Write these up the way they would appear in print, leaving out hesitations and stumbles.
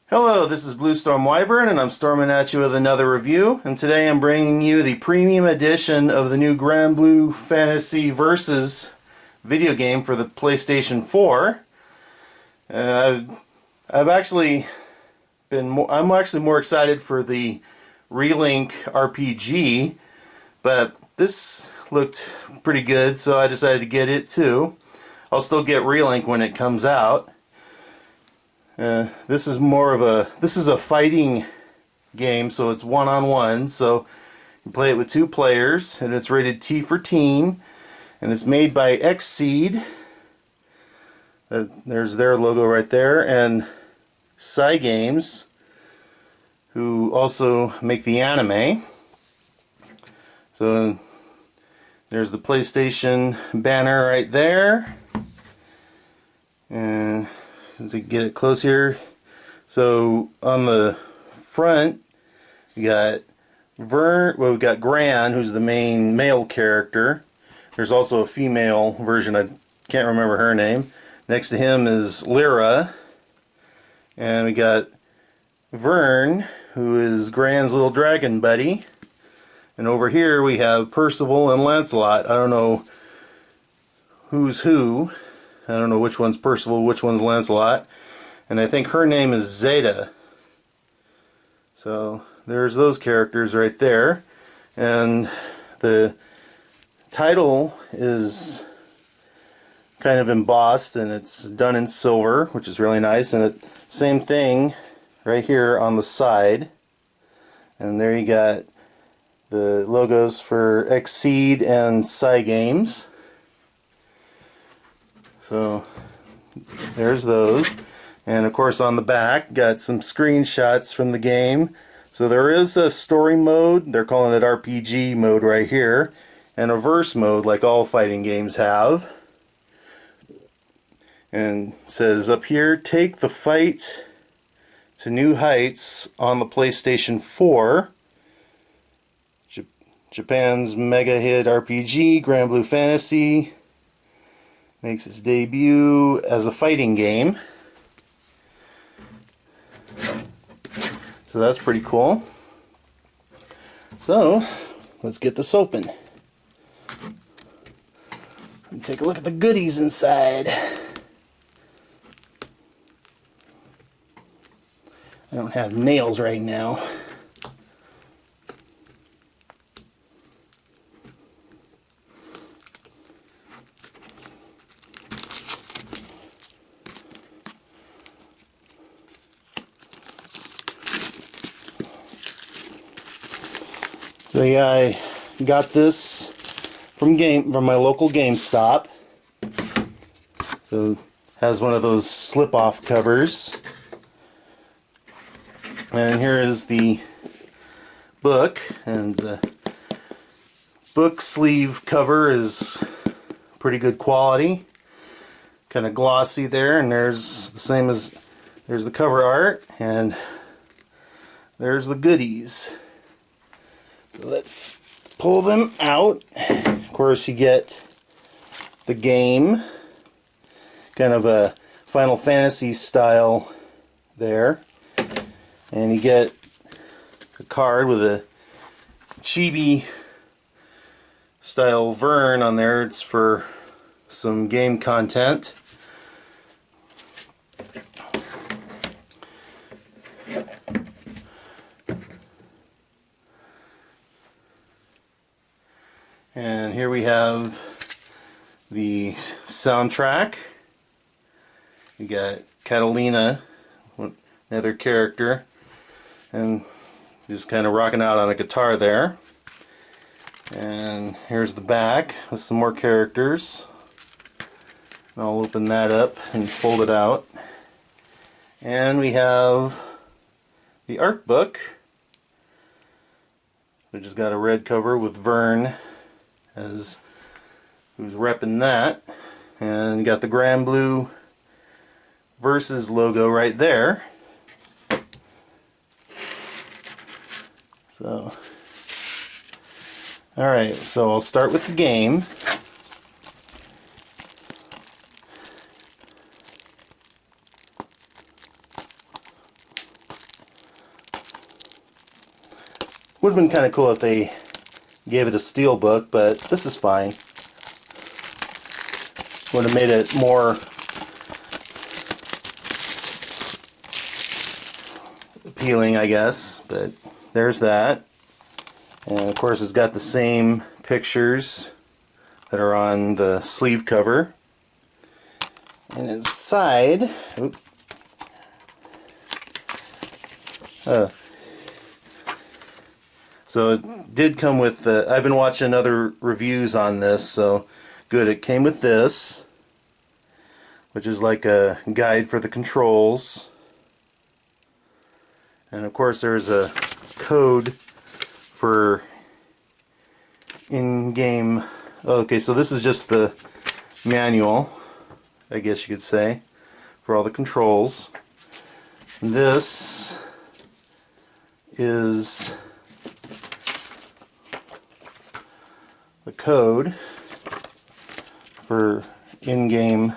Hello, this is Bluestorm Wyvern, and I'm storming at you with another review. And today I'm bringing you the premium edition of the new Granblue Fantasy Versus video game for the PlayStation 4. I've actually I'm actually more excited for the Relink RPG, but this looked pretty good, so I decided to get it too. I'll still get Relink when it comes out. This is a fighting game, so it's one-on-one, so you play it with 2 players, and it's rated T for teen, and it's made by Xseed. There's their logo right there, and Games, who also make the anime. So there's the PlayStation banner right there, and as I get it close here, so on the front we got we've got Gran, who's the main male character. There's also a female version, I can't remember her name. Next to him is Lyra, and we got Vern, who is Gran's little dragon buddy. And over here we have Percival and Lancelot. I don't know who's who. I don't know which one's Percival, which one's Lancelot. And I think her name is Zeta. So there's those characters right there. And the title is kind of embossed, and it's done in silver, which is really nice. And same thing right here on the side. And there you got the logos for Xseed and Games. So there's those, and of course on the back got some screenshots from the game. So there is a story mode, they're calling it RPG mode right here, and a verse mode like all fighting games have. And it says up here, take the fight to new heights on the PlayStation 4. Japan's mega hit RPG, Granblue Fantasy, makes its debut as a fighting game. So that's pretty cool. So let's get this open and take a look at the goodies inside. I don't have nails right now. So yeah, I got this from my local GameStop. So it has one of those slip-off covers. And here is the book, and the book sleeve cover is pretty good quality. Kind of glossy there, and there's the cover art, and there's the goodies. Let's pull them out. Of course, you get the game, kind of a Final Fantasy style there, and you get a card with a chibi style Vern on there. It's for some game content. And here we have the soundtrack. You got Catalina, another character, and just kind of rocking out on a guitar there. And here's the back with some more characters. And I'll open that up and fold it out. And we have the art book, which has got a red cover with Vern as who's repping that, and got the Granblue Versus logo right there. So, alright, so I'll start with the game. Would have been kind of cool if they gave it a steel book, but this is fine. Would have made it more appealing, I guess, but there's that. And of course it's got the same pictures that are on the sleeve cover. And inside, so it did come with, I've been watching other reviews on this, so good, it came with this, which is like a guide for the controls. And of course there's a code for in-game. Okay, so this is just the manual, I guess you could say, for all the controls. This is the code for in-game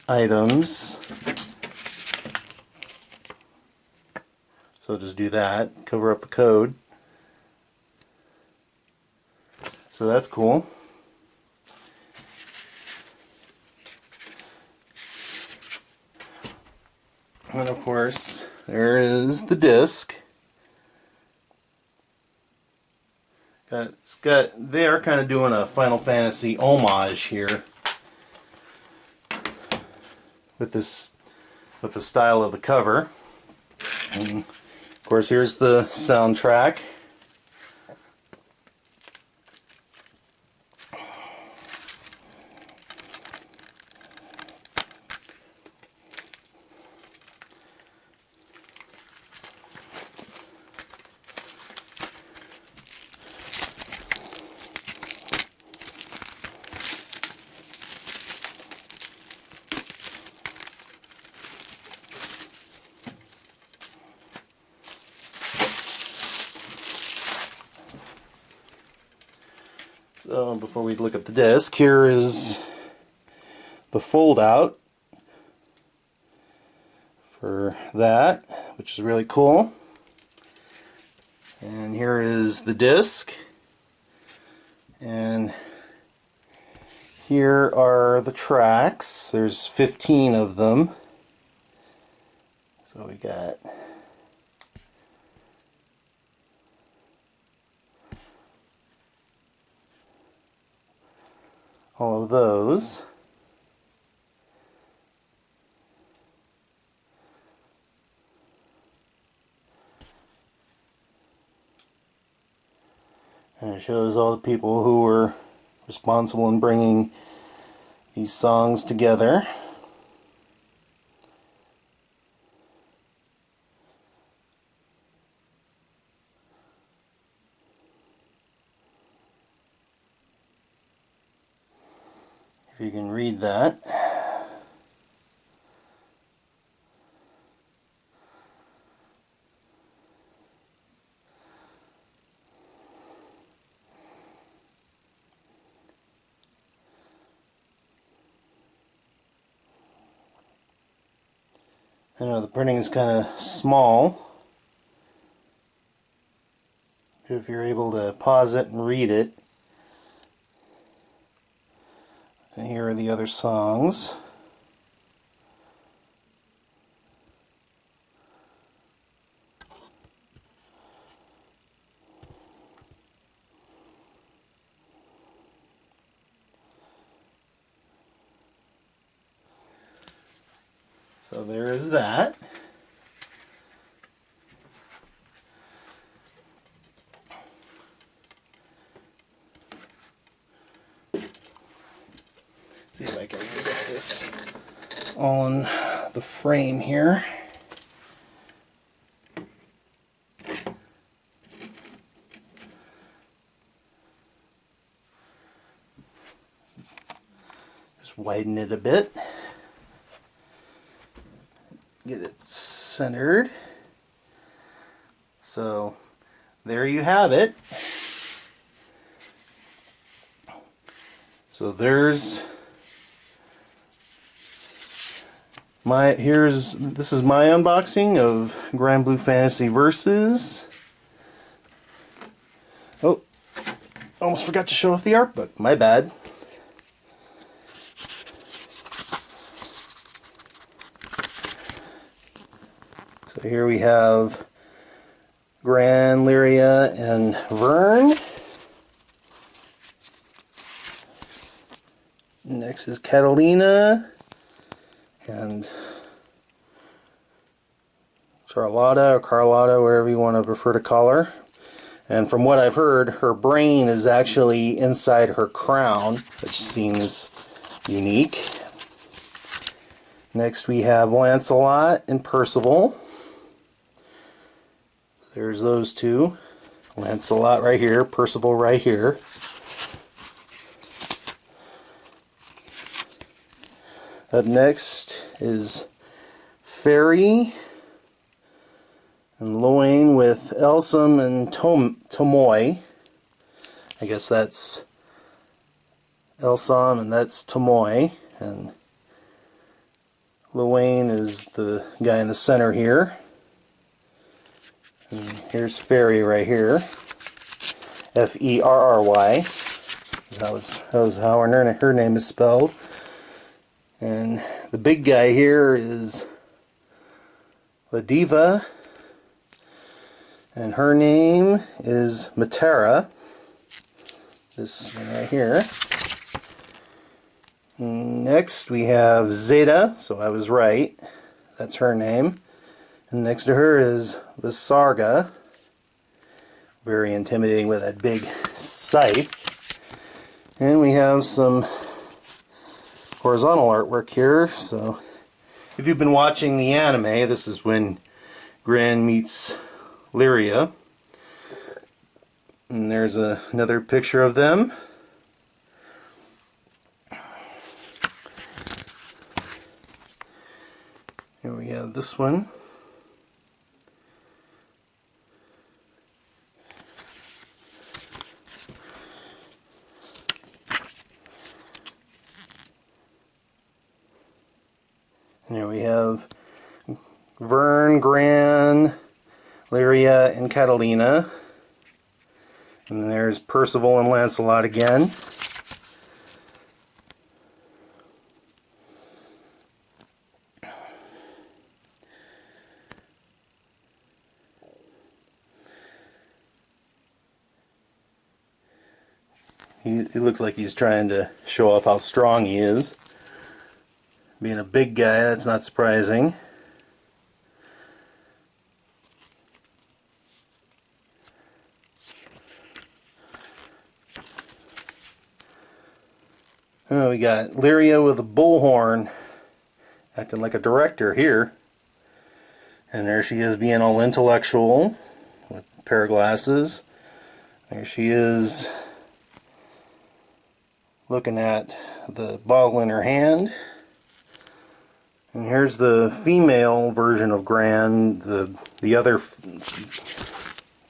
items. So just do that, cover up the code. So that's cool. And of course, there is the disc. They are kind of doing a Final Fantasy homage here with this, with the style of the cover. And of course, here's the soundtrack. So before we look at the disc, here is the fold out for that, which is really cool. And here is the disc. And here are the tracks. There's 15 of them. So we got all of those. And it shows all the people who were responsible in bringing these songs together. If you can read that. I know the printing is kind of small. If you're able to pause it and read it. And here are the other songs. So there is that. See if I can get this on the frame here. Just widen it a bit. Get it centered. So there you have it. So there's this is my unboxing of Granblue Fantasy Versus. almost forgot to show off the art book. My bad. So here we have Gran, Lyria, and Vern. Next is Catalina and Charlotta or Carlotta, whatever you want to prefer to call her. And from what I've heard, her brain is actually inside her crown, which seems unique. Next we have Lancelot and Percival. There's those two. Lancelot right here, Percival right here. Up next is Fairy and Loain with Elsem and Tomoy. I guess that's Elsem and that's Tomoy. And Loain is the guy in the center here. And here's Fairy right here. F-E-R-R-Y. That was how her name is spelled. And the big guy here is La Diva, and her name is Matera. This one right here. Next we have Zeta, so I was right. That's her name. And next to her is Visarga. Very intimidating with that big scythe. And we have some horizontal artwork here. So if you've been watching the anime, this is when Gran meets Lyria. And there's another picture of them. Here we have this one. And here we have Vern, Gran, Lyria, and Catalina. And then there's Percival and Lancelot again. He looks like he's trying to show off how strong he is. Being a big guy, that's not surprising. Oh, we got Lyria with a bullhorn, acting like a director here. And there she is being all intellectual with a pair of glasses. There she is looking at the bottle in her hand. And here's the female version of Gran, the other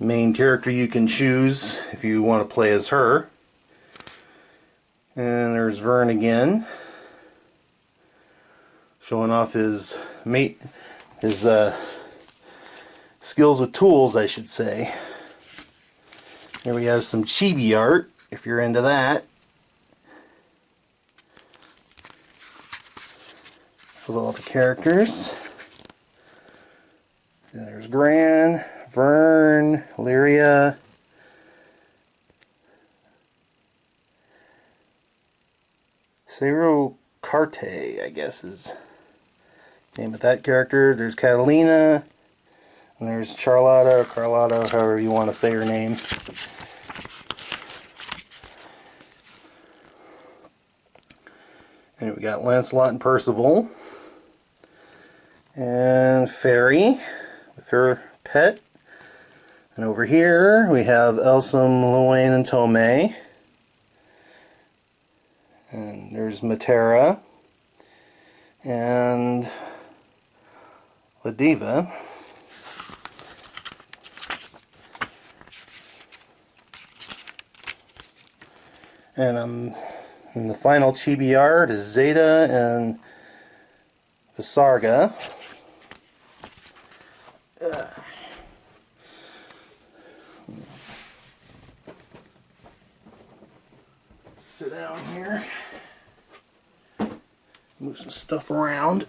main character you can choose if you want to play as her. And there's Vern again, showing off his skills with tools, I should say. Here we have some chibi art, if you're into that. Of all the characters. And there's Gran, Vern, Lyria, Cero Carte, I guess is the name of that character. There's Catalina, and there's Charlotta, or Carlotta, however you want to say her name. And we got Lancelot and Percival. And Fairy with her pet. And over here we have Elsem, Loain, and Tomei. And there's Matera. And La Diva. And the final chibi art is Zeta and Visarga. sit down here. Move some stuff around.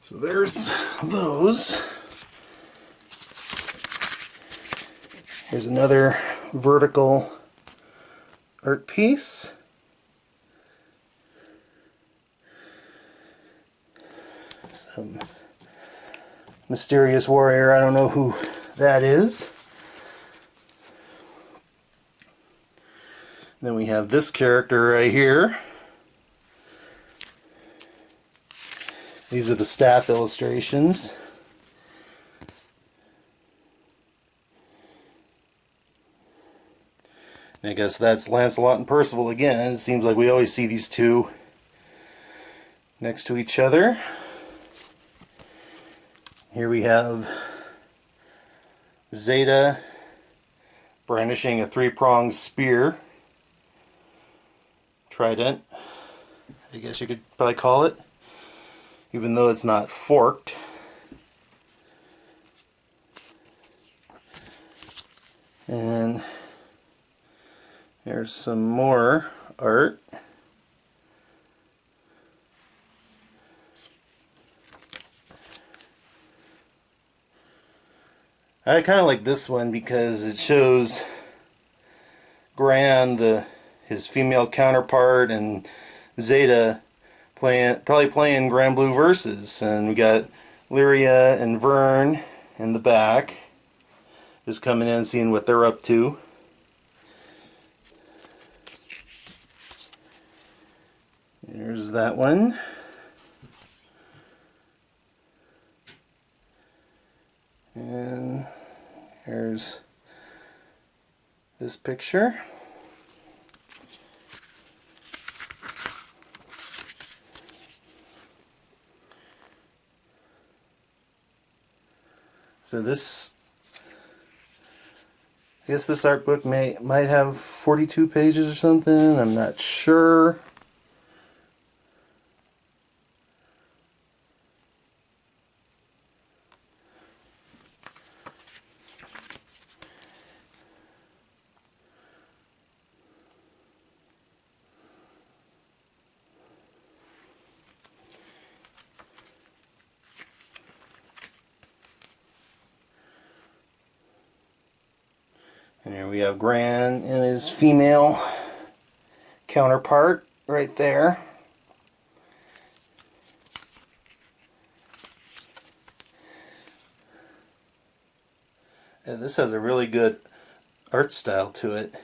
So there's those. Here's another vertical art piece. Some mysterious warrior, I don't know who that is. Then we have this character right here. These are the staff illustrations. And I guess that's Lancelot and Percival again. It seems like we always see these two next to each other. Here we have Zeta brandishing a three-pronged spear. Trident, I guess you could probably call it, even though it's not forked. And there's some more art. I kind of like this one because it shows Gran, his female counterpart, and Zeta probably playing Granblue verses. And we got Lyria and Vern in the back, just coming in, seeing what they're up to. There's that one. And here's this picture. So this, I guess this art book might have 42 pages or something. I'm not sure. And here we have Gran and his female counterpart right there. And this has a really good art style to it.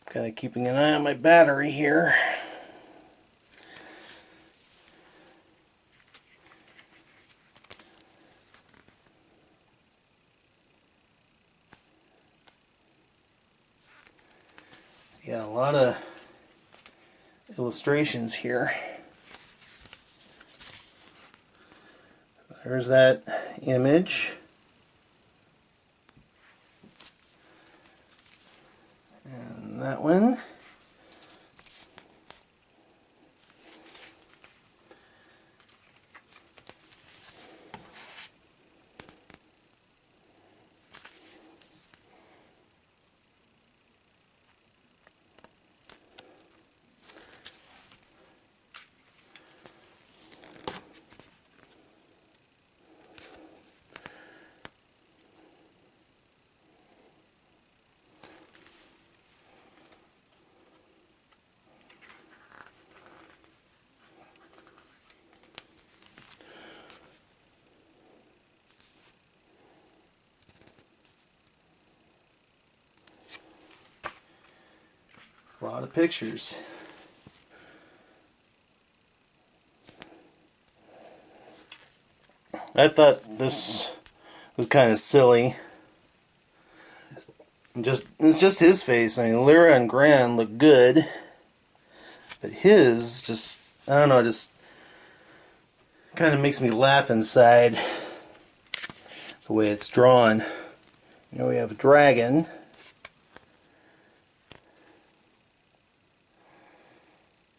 Kind of keeping an eye on my battery here. Yeah, a lot of illustrations here. There's that image. And that one. A lot of pictures. I thought this was kind of silly. It's just his face. I mean, Lyra and Gran look good, but his just, I don't know, just kind of makes me laugh inside the way it's drawn. You know, we have a dragon.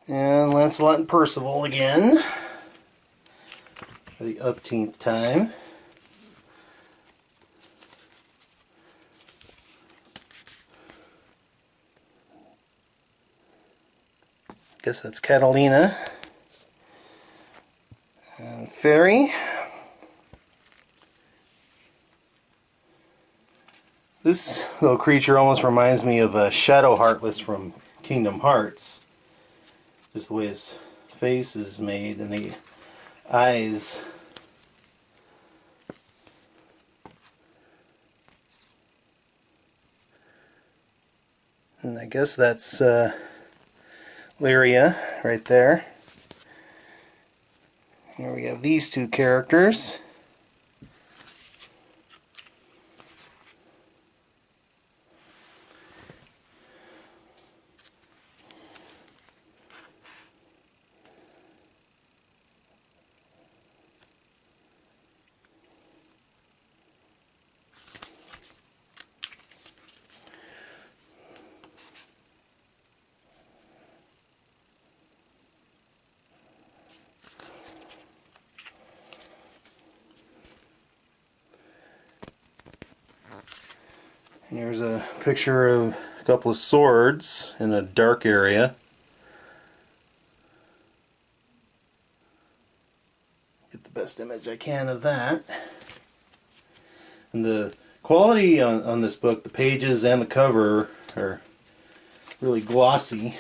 And Lancelot and Percival again for the upteenth time. Guess that's Catalina and Fairy. This little creature almost reminds me of a Shadow Heartless from Kingdom Hearts. Just the way his face is made and the eyes. And I guess that's Lyria right there. Here we have these two characters. And here's a picture of a couple of swords in a dark area. Get the best image I can of that. And the quality on this book, the pages and the cover, are really glossy.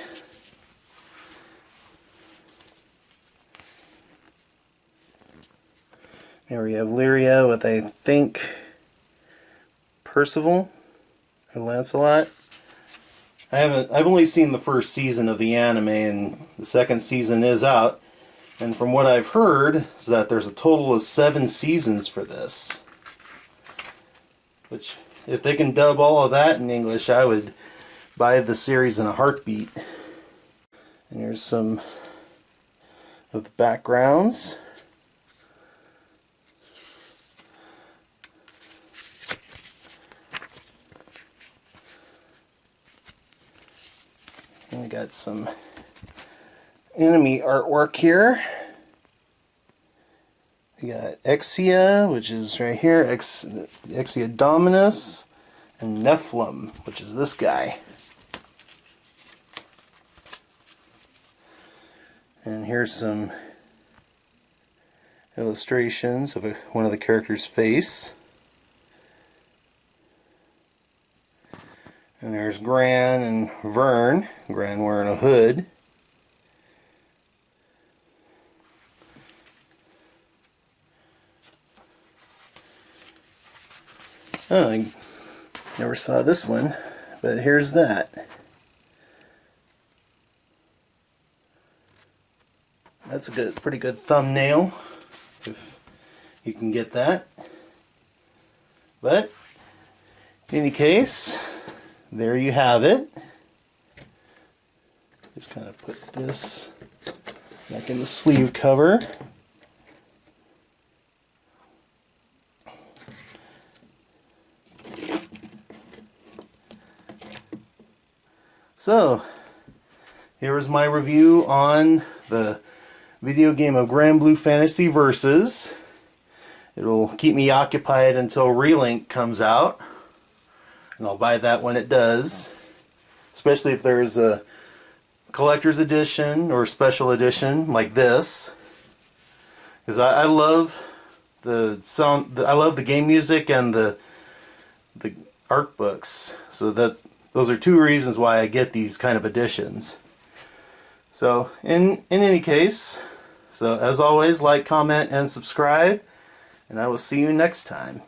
Here we have Lyria with, I think, Percival and Lancelot. I've only seen the first season of the anime, and the second season is out. And from what I've heard, is that there's a total of 7 seasons for this. Which, if they can dub all of that in English, I would buy the series in a heartbeat. And here's some of the backgrounds. And we got some enemy artwork here. We got Exia, which is right here, Exia Dominus, and Nephilim, which is this guy. And here's some illustrations of one of the characters' face. And there's Gran and Vern. Gran wearing a hood. Oh, I never saw this one, but here's that. That's a pretty good thumbnail, if you can get that. But, in any case, there you have it. Just kind of put this back in the sleeve cover. So, here is my review on the video game of Granblue Fantasy Versus. It'll keep me occupied until Relink comes out. And I'll buy that when it does. Especially if there's a collector's edition or special edition like this. Because I love the sound, I love the game music and the art books. So those are 2 reasons why I get these kind of editions. So in any case, so as always, like, comment, and subscribe, and I will see you next time.